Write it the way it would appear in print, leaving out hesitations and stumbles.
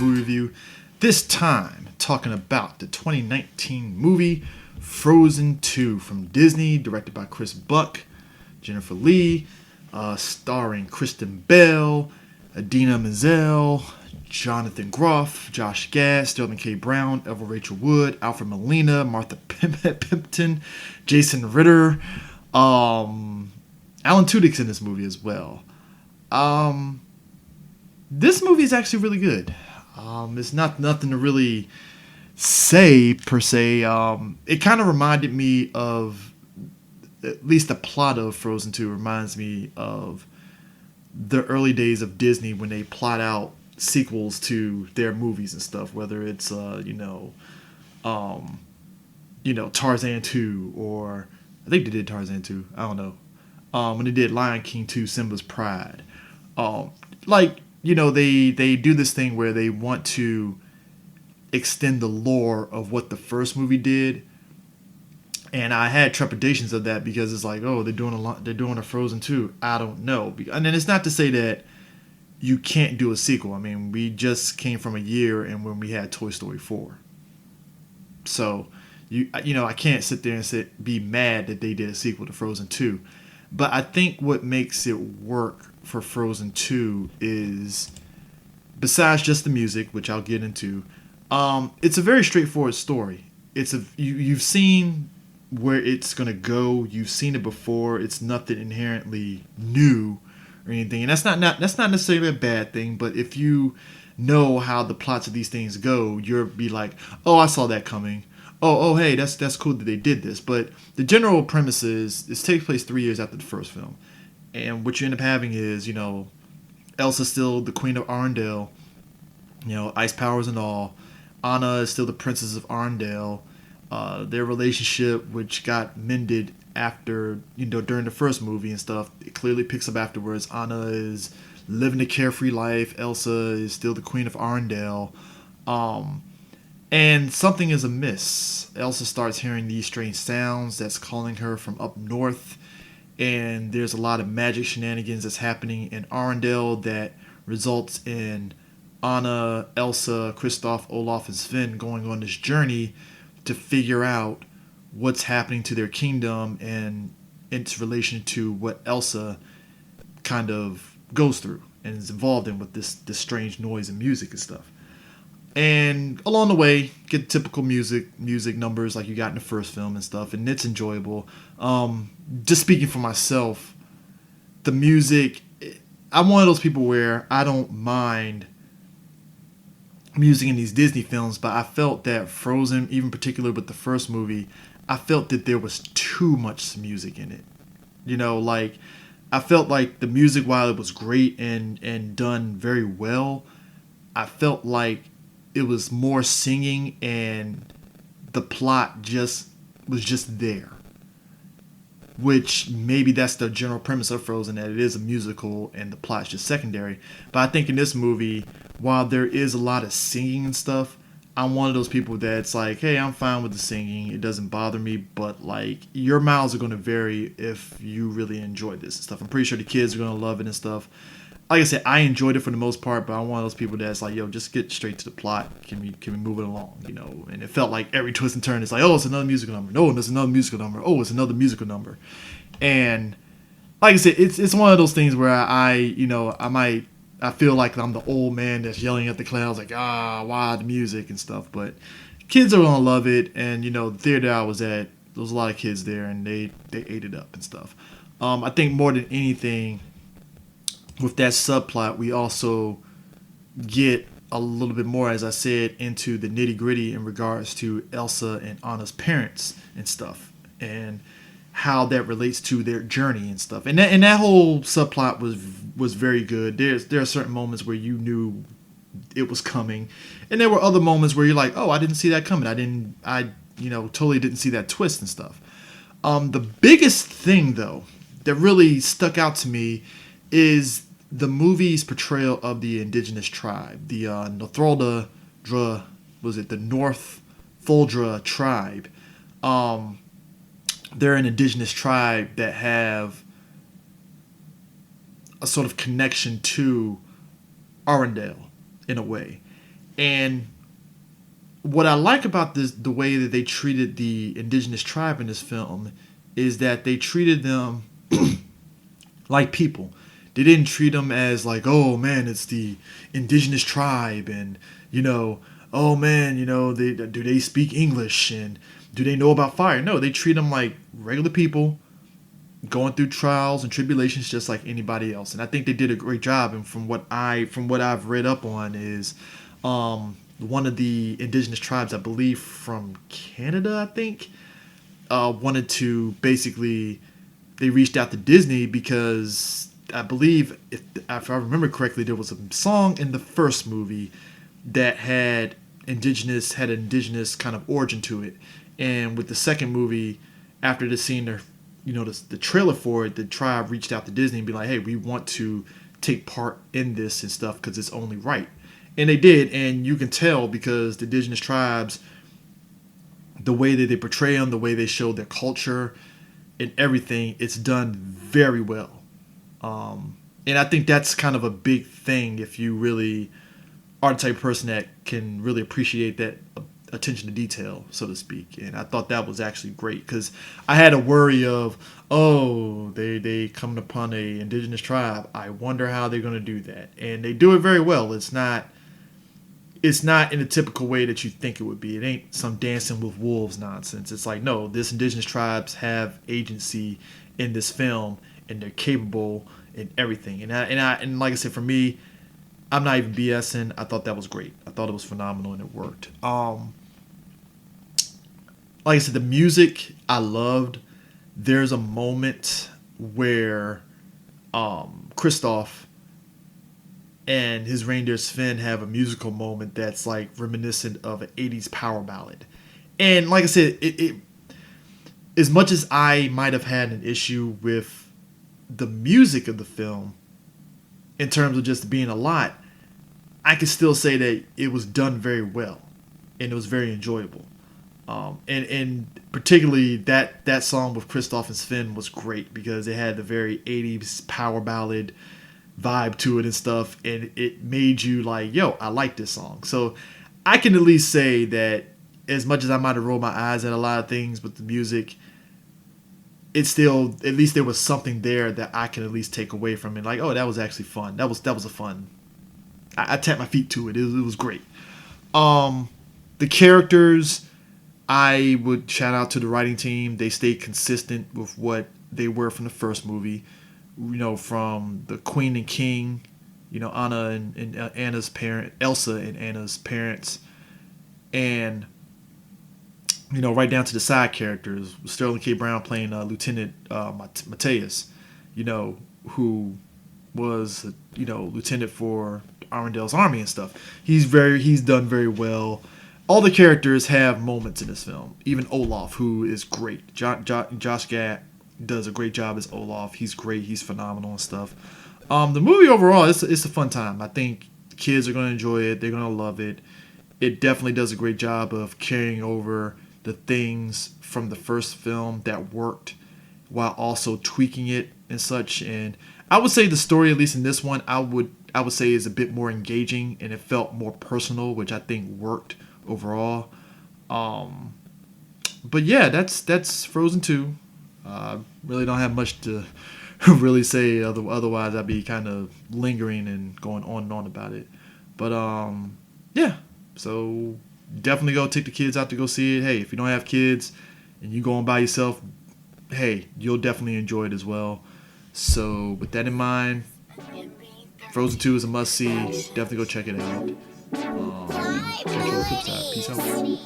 movie review. This time, talking about the 2019 movie Frozen 2 from Disney, directed by Chris Buck, Jennifer Lee, starring Kristen Bell, Idina Menzel, Jonathan Groff, Josh Gad, Sterling K. Brown, Eva Rachel Wood, Alfred Molina, Martha Pimpton, Jason Ritter, Alan Tudyk's in this movie as well. This movie is actually really good. It's not nothing to really say per se. It kind of reminded me of, at least the plot of Frozen 2 reminds me of the early days of Disney when they plot out sequels to their movies and stuff, whether it's Tarzan 2, or I think they did Tarzan 2, I don't know, when they did Lion King 2, Simba's Pride. They do this thing where they want to extend the lore of what the first movie did, and I had trepidations of that because it's like, oh, they're doing a Frozen 2. I don't know. And then it's not to say that you can't do a sequel. I mean, we just came from a year and when we had Toy Story 4. So, I can't sit there and be mad that they did a sequel to Frozen 2. But I think what makes it work for Frozen 2 is, besides just the music, which I'll get into, it's a very straightforward story. You've seen where it's gonna go. You've seen it before. It's nothing inherently new or anything, and that's not necessarily a bad thing. But if you know how the plots of these things go, you'll be like, oh, I saw that coming. Oh, hey, that's cool that they did this. But the general premise is this takes place 3 years after the first film, and what you end up having is, Elsa's still the Queen of Arendelle, ice powers and all. Anna is still the Princess of Arendelle. Their relationship, which got mended after, during the first movie and stuff, it clearly picks up afterwards. Anna is living a carefree life. Elsa is still the Queen of Arendelle. And something is amiss. Elsa starts hearing these strange sounds that's calling her from up north. And there's a lot of magic shenanigans that's happening in Arendelle that results in Anna, Elsa, Kristoff, Olaf, and Sven going on this journey to figure out what's happening to their kingdom and its relation to what Elsa kind of goes through and is involved in with this strange noise and music and stuff. And along the way, get typical music numbers like you got in the first film and stuff, and it's enjoyable. Just speaking for myself, the music, I'm one of those people where I don't mind music in these Disney films, but I felt that Frozen, even particularly with the first movie, I felt that there was too much music in it. I felt like the music, while it was great and done very well, I felt like it was more singing and the plot was just there. Which maybe that's the general premise of Frozen, that it is a musical and the plot's just secondary. But I think in this movie, while there is a lot of singing and stuff, I'm one of those people that's like, hey, I'm fine with the singing. It doesn't bother me, but like, your miles are going to vary if you really enjoy this and stuff. I'm pretty sure the kids are going to love it and stuff. Like I said, I enjoyed it for the most part, but I'm one of those people that's like, yo, just get straight to the plot. Can we move it along, And it felt like every twist and turn, it's like, oh, it's another musical number. No, there's another musical number. Oh, it's another musical number. And like I said, it's one of those things where I feel like I'm the old man that's yelling at the clouds, like, why the music and stuff. But kids are gonna love it, and the theater I was at, there was a lot of kids there, and they ate it up and stuff. I think more than anything, with that subplot, we also get a little bit more, as I said, into the nitty gritty in regards to Elsa and Anna's parents and stuff, and how that relates to their journey and stuff. And that whole subplot was very good. There are certain moments where you knew it was coming, and there were other moments where you're like, oh, I didn't see that coming. I totally didn't see that twist and stuff. The biggest thing though that really stuck out to me is the movie's portrayal of the indigenous tribe, the Northuldra, the North Foldra tribe. They're an indigenous tribe that have a sort of connection to Arendelle in a way. And what I like about this, the way that they treated the indigenous tribe in this film, is that they treated them like people. They didn't treat them as like, oh man, it's the indigenous tribe, and you know, oh man, do they speak English and do they know about fire? No, they treat them like regular people going through trials and tribulations just like anybody else. And I think they did a great job. And from what I've read up on is, one of the indigenous tribes, I believe from Canada, I think, wanted to basically, they reached out to Disney because I believe, if I remember correctly, there was a song in the first movie that had an indigenous kind of origin to it. And with the second movie, after the scene, the trailer for it, the tribe reached out to Disney and be like, hey, we want to take part in this and stuff because it's only right. And they did, and you can tell because the indigenous tribes, the way that they portray them, the way they show their culture and everything, it's done very well. And I think that's kind of a big thing if you really are the type of person that can really appreciate that attention to detail, so to speak. And I thought that was actually great because I had a worry of, oh, they coming upon a indigenous tribe. I wonder how they're going to do that. And they do it very well. It's not in a typical way that you think it would be. It ain't some dancing with wolves nonsense. It's like, no, this indigenous tribes have agency in this film and they're capable in everything. And like I said, for me, I'm not even BSing. I thought that was great. I thought it was phenomenal and it worked. Like I said, the music I loved. There's a moment where Kristoff and his reindeer Sven have a musical moment that's like reminiscent of an 80s power ballad. And like I said, it as much as I might have had an issue with the music of the film in terms of just being a lot, I can still say that it was done very well and it was very enjoyable. And particularly that song with Kristoff and Sven was great because it had the very 80s power ballad vibe to it and stuff, and it made you like, yo, I like this song. So I can at least say that as much as I might have rolled my eyes at a lot of things with the music, it's still, at least there was something there that I can at least take away from it. Like, oh, that was actually fun. That was a fun. I tapped my feet to it. It was great. The characters, I would shout out to the writing team. They stayed consistent with what they were from the first movie. From the Queen and King, Anna and Anna's parent, Elsa and Anna's parents, and right down to the side characters. Sterling K. Brown playing Lieutenant Mateus, who was lieutenant for Arundel's army and stuff. He's done very well. All the characters have moments in this film. Even Olaf, who is great. Josh Gad does a great job as Olaf. He's great. He's phenomenal and stuff. The movie overall, it's a fun time. I think kids are going to enjoy it. They're going to love it. It definitely does a great job of carrying over the things from the first film that worked while also tweaking it and such. And I would say the story, at least in this one, I would say is a bit more engaging and it felt more personal, which I think worked overall. But yeah, that's Frozen 2. Really don't have much to really say otherwise I'd be kind of lingering and going on and on about it. But yeah, so definitely go take the kids out to go see it. Hey, if you don't have kids and you going by yourself, hey, you'll definitely enjoy it as well. So with that in mind, Frozen 2 is a must see. Definitely go check it out. Catch you on the flip side. Peace out.